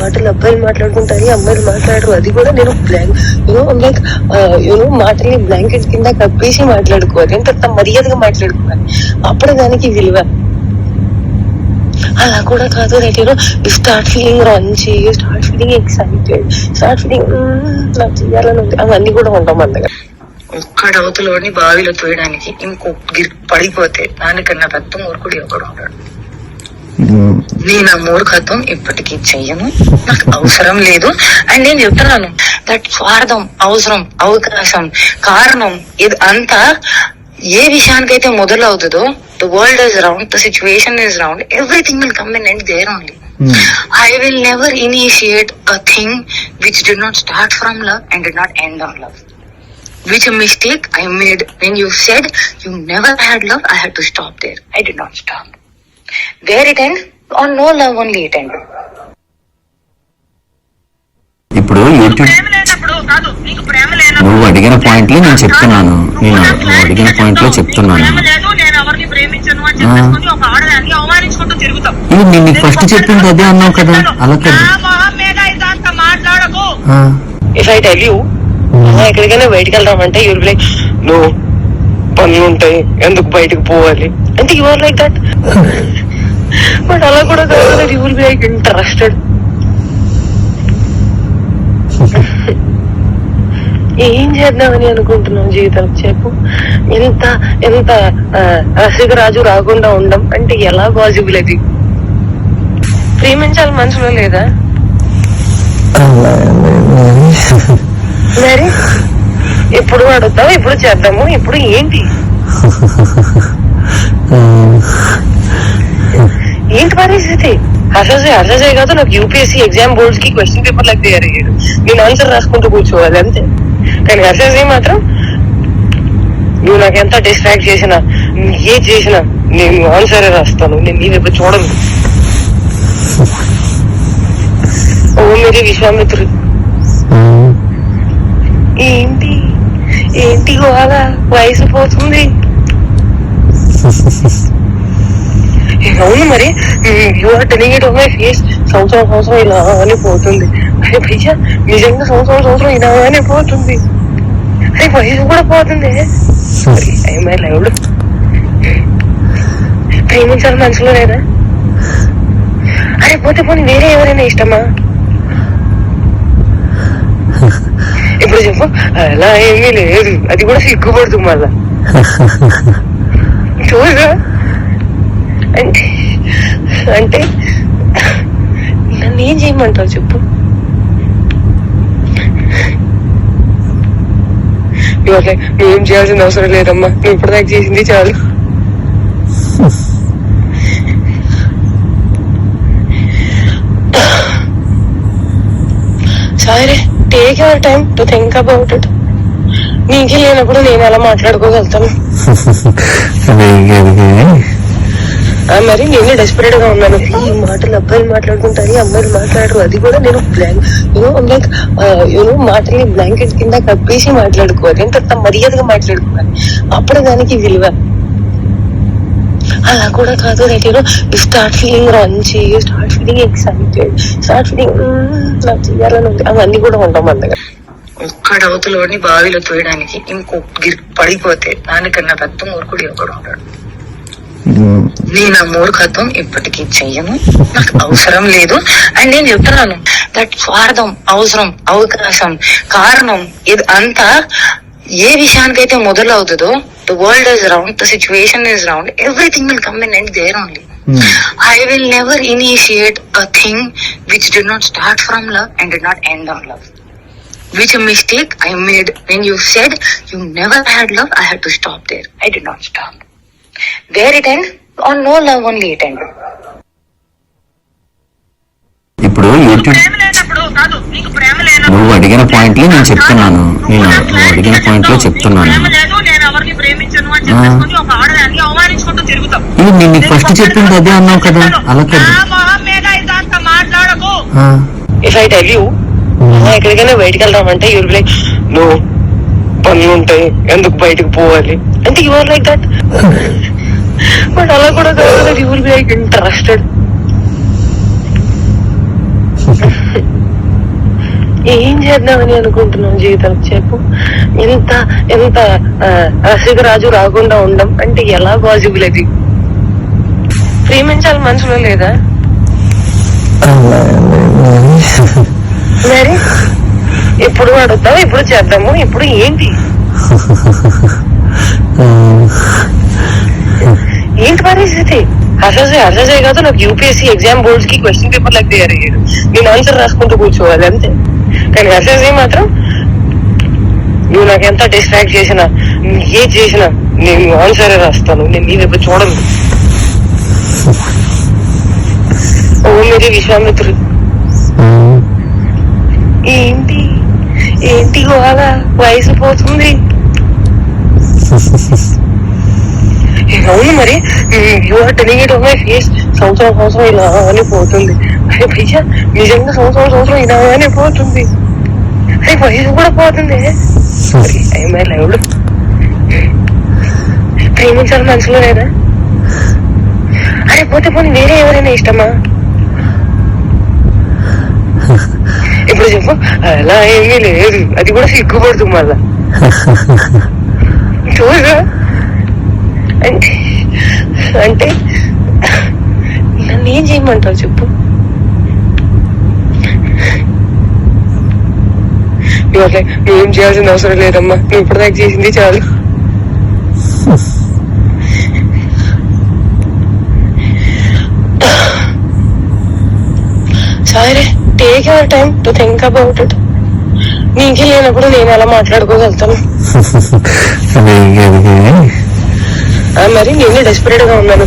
మాటలు అబ్బాయిలు మాట్లాడుకుంటారు, అమ్మాయిలు మాట్లాడరు. అది కూడా నేను లైక్ మాటల్ని బ్లాంకెట్ కింద కప్పేసి మాట్లాడుకోవాలి, ఎంత మర్యాదగా మాట్లాడుకోవాలి, అప్పుడు దానికి విలువ. అలా కూడా కాదు, దట్ స్టార్ట్ ఫీలింగ్ రంచి, start feeling excited, start feeling నాకు చేయాలని ఉంది, అవన్నీ కూడా ఉంటాం మన దగ్గర. ఒక్క డౌతులోని బావిలో తోయడానికి ఇంకొక పడిపోతే దానికన్నా పెద్ద మూర్ఖుడు ఎవరు ఉంటాడు. నేను ఆ మూర్ఖత్వం ఇప్పటికీ చెయ్యను, నాకు అవసరం లేదు. అండ్ నేను చెప్తున్నాను, దట్ స్వార్థం, అవసరం, అవకాశం, కారణం ఇది అంతా ఏ విషయానికైతే మొదలవుతుందో, the world is round, the situation is round, everything will come and end there only. I will never initiate a thing which did not start from love and did not end on love. Which a mistake I made when you said you never had love, I had to stop there. I did not stop. Where it end? On no love only it end. ఇప్పుడు నువ్వు అడిగిన పాయింట్లు నేను చెప్తున్నాను, నువ్వు అడిగిన పాయింట్లో చెప్తున్నాను. ఇది నేను నీకు ఫస్ట్ చెప్పింది అదే అన్నావు కదా, అలా కదా. If I tell you ఎక్కడికైనా బయటకు వెళ్దామంటే యూర్ లైక్ నో, పనులు ఉంటాయి, ఎందుకు బయటకు పోవాలి అంటే you are like that. But అలా కూడా కాదు, you will be like interested. ఏం చేద్దామని అనుకుంటున్నాం జీవితం చెప్పు. ఎంత ఎంత రసికరాజు రాకుండా ఉండం అంటే ఎలా పాసిబుల్? అది ప్రేమించాలి మనసులో లేదా మరి? ఎప్పుడు అడుగుతావు, ఎప్పుడు చేద్దాము, ఇప్పుడు ఏంటి ఏంటి పరిస్థితి? హర్షజే కాదు, నాకు యూపీఎస్సీ ఎగ్జామ్ బోర్డ్స్ కి క్వశ్చన్ పేపర్ లాగా తయారయ్యాడు, నేను ఆన్సర్ రాసుకుంటూ కూర్చోవాలి అంతే. కానీ హర్షజే మాత్రం నువ్వు నాకు ఎంత డిస్ట్రాక్ట్ చేసినా, ఏది చేసినా నేను ఆన్సరే రాస్తాను, నేను నీ వైపు చూడను. ఓ మీరే విశ్వామిత్రుడు. ఏంటి ఏంటి గోవాల వయసు పోతుంది. అవును మరి, you are telling it of my face. సంవత్సరం ఇలానే పోతుంది. అరే భయ్యా నిజంగా సంవత్సరం ఇలానే పోతుంది. అరే వయసు కూడా పోతుంది. మై లైవ్ ప్రేమించాలి మనసులో లేదా? అరే పోతే పోనీ వేరే ఎవరైనా ఇష్టమా? ఇప్పుడు చెప్పు. అలా ఏమీ లేదు, అది కూడా సిగ్గుపడుతుంది మళ్ళా. చూసా అంటే నన్ను ఏం చేయమంటావు చెప్పు. నువ్వేం చేయాల్సిన అవసరం లేదమ్మా, నువ్వు ఇప్పటిదాకా చేసింది చాలు. సరే, take your time to think about it. నీకే లేనప్పుడు నేను ఎలా మాట్లాడుకోగలుగుతాను? మరి నేనే డెస్పరేట్ గా ఉన్నాను. ఈ మాటలు అబ్బాయిలు మాట్లాడుకుంటారు, అమ్మాయిలు మాట్లాడరు. అది కూడా నేను లైక్ మాటల్ని బ్లాంకెట్ కింద కప్పేసి మాట్లాడుకోవాలి, ఎంత మర్యాదగా మాట్లాడుకోవాలి, అప్పుడు దానికి విలువ. అలా కూడా కాదు, దట్ స్టార్ట్ ఫీలింగ్ రంచి, start feeling excited, start feeling నాకు చేయాలని ఉంది, అవన్నీ కూడా ఉంటాం మన దగ్గర. ఒక్క డౌతులోని బావిలో తోయడానికి ఇంకొక పడిపోతే దానికన్నా పెద్ద మూర్ఖుడు ఎవరు ఉంటాడు. నేను ఆ మూర్ఖత్వం ఇప్పటికీ చెయ్యను, నాకు అవసరం లేదు. అండ్ నేను చెప్తున్నాను, దట్ స్వార్థం, అవసరం, అవకాశం, కారణం ఇది అంతా ఏ విషయానికైతే మొదలవుతుందో, the world is round, the situation is round, everything will come and end there only. I will never initiate a thing which did not start from love and did not end on love. Which a mistake I made when you said you never had love, I had to stop there. I did not stop. Where it end? On no love only it end. ఇప్పుడు నువ్వు అడిగిన పాయింట్లు నేను చెప్తున్నాను, నువ్వు అడిగిన పాయింట్లో చెప్తున్నాను. ఇది నేను నీకు ఫస్ట్ చెప్పింది అదే అన్నావు కదా, అలా కదా. If I tell you ఎక్కడికైనా బయటకు వెళ్దామంటే యూర్ లైక్ నో, పనులు ఉంటాయి, ఎందుకు బయటకు పోవాలి అంటే you are like that. But అలా కూడా కాదు, you will be like interested. ఏం చేద్దామని అనుకుంటున్నావు జీవితం చెప్పు. ఎంత ఎంత రసికరాజు రాకుండా ఉండం అంటే ఎలా పాసిబుల్ అది? ప్రేమించాలి మనసులో లేదా మరి? ఎప్పుడు అడుగుతావు, ఎప్పుడు చేద్దాము, ఇప్పుడు ఏంటి ఏంటి పరిస్థితి? హర్షజయ్ కాదు, నాకు యూపీఎస్సీ ఎగ్జామ్ బోర్డ్స్ కి క్వశ్చన్ పేపర్ లాగా తయారయ్యాడు. నేను ఆన్సర్ రాసుకుంటూ కూర్చోవాలి అంతే. కానీ హర్షజయ్ మాత్రం నువ్వు నాకు ఎంత డిస్ట్రాక్ట్ చేసినా, ఏది చేసినా నేను ఆన్సరే రాస్తాను, నేను నీ వైపు చూడను. ఓ మీరే విశ్వామిత్రుడు. ఏంటి ఏంటి గోవాల వయసు పోతుంది. అవును మరి, you are telling it on my face. సంవత్సరం ఇలానే పోతుంది. అరే భయ్యా నిజంగా సంవత్సరం ఇలానే పోతుంది. అరే వయసు కూడా పోతుంది. లైవ్డ్ ప్రేమించాలి మనసులో లేదా? అరే పోతే పోనీ వేరే ఎవరైనా ఇష్టమా? ఇప్పుడు చెప్పు. అలా ఏమీ లేదు, అది కూడా సిగ్గుపడుతుంది మళ్ళా. చూసా అంటే అంటే నన్ను ఏం చేయమంటావు చెప్పు. నువ్వేం చేయాల్సిన అవసరం లేదమ్మా, నువ్వు ఇప్పటిదాకా చేసింది చాలు. సరే, take your time to think about it. నీకే లేనప్పుడు నేను ఎలా మాట్లాడుకోగలుగుతాను? మరి నేను డెస్పరేట్ గా ఉన్నాను.